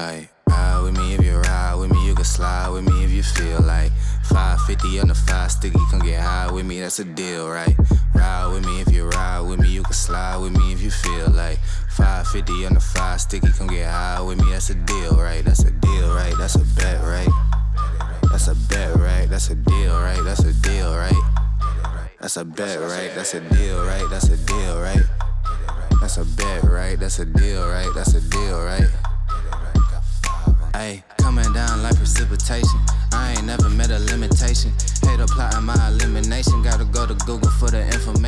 Like, ride with me if you ride with me, you can slide with me if you feel like 550 on the 5 sticky, come get high with me, that's a deal, right? Ride with me if you ride with me, you can slide with me if you feel like 550 on the 5 sticky, come get high with me, that's a deal, right? That's a deal, right? That's a bet, right? That's a bet, right? That's a deal, right? That's a deal, right? That's a bet, right? That's a deal, right? That's a deal, right? That's a bet, right? That's a deal, right? That's a deal, right? Ayy, coming down like precipitation. I ain't never met a limitation. Hater plotting my elimination. Gotta go to Google for the information.